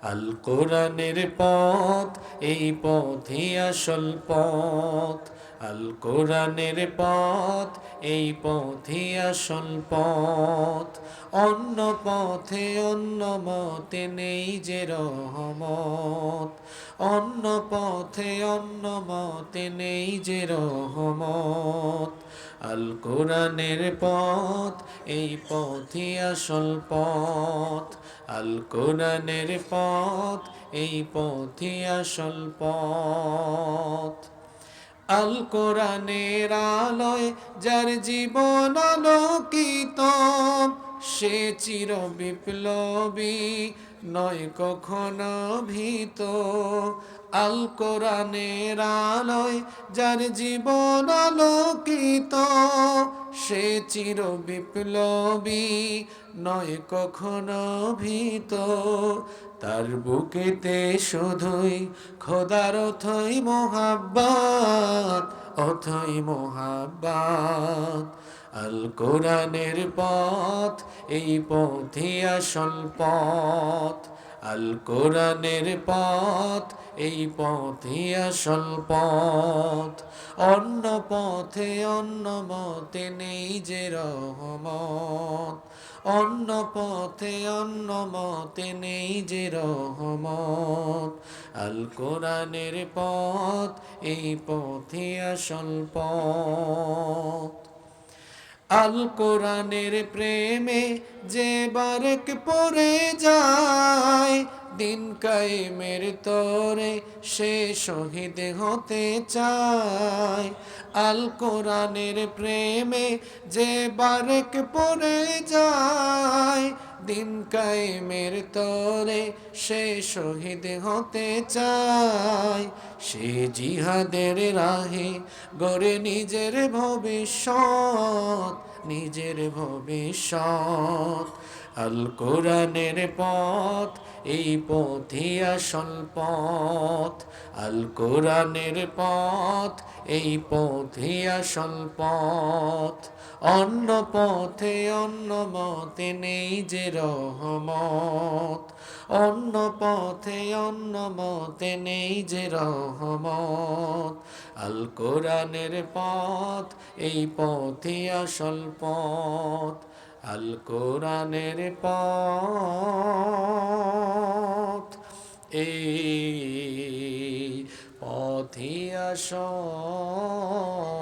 আল কোরআনের পথ, এই পথই আসল পথ। আল কোরআনের পথ, এই পথই আসল পথ। অন্য পথে অন্য মতে নেই যে রহমত। অন্য পথে অন্য মতে নেই যে রহমত। আল কোরআনের পথ, এই পথই আসল পথ। আল কোরআনের পথ, এই পথই আসল পথ। আল কোরআনের আলোয় যার জীবন আলোকিত, সে চির বিপ্লবী, নয় কখনো ভীত। আল কোরআনের আলোয় যার জীবন আলোকিত, সে চির বিপ্লবী, নয় কখনো ভীত। তার বুকেতে শুধুই খোদার অথই মোহাব্বত, অথই মোহাব্বত। আল কোরআনের পথ, এই পথই আসল পথ। আল কোরআনের পথ, এই পথই আসল পথ। অন্য পথে অন্য মতে নেই যে রহমত। অন্য পথে অন্য মতে নেই যে রহমত। আল কোরআনের পথ, এই পথই আসল পথ। আল কোরআনের প্রেমে যে বারেক পড়ে যায়, দিন কায়েমের তরে সে শহীদ হতে চায়। আল কোরআনের প্রেমে যে বারেক পড়ে যায়, দিন কায়েমের তরে সে শহীদ হতে চায়। সে জিহাদের রাহে গড়ে নিজের ভবিষ্যৎ, নিজের ভবিষ্যৎ। আল কোরআনের পথ, এই পথই আসল পথ। আল কোরআনের পথ, এই পথই আসল পথ। অন্য পথে অন্য মতে নেই যে রহমত। অন্য পথে অন্য মতে নেই যে রহমত। আল কোরআনের পথ, এই পথই আসল পথ। আল কোরআনের পথ, এই পথই আসল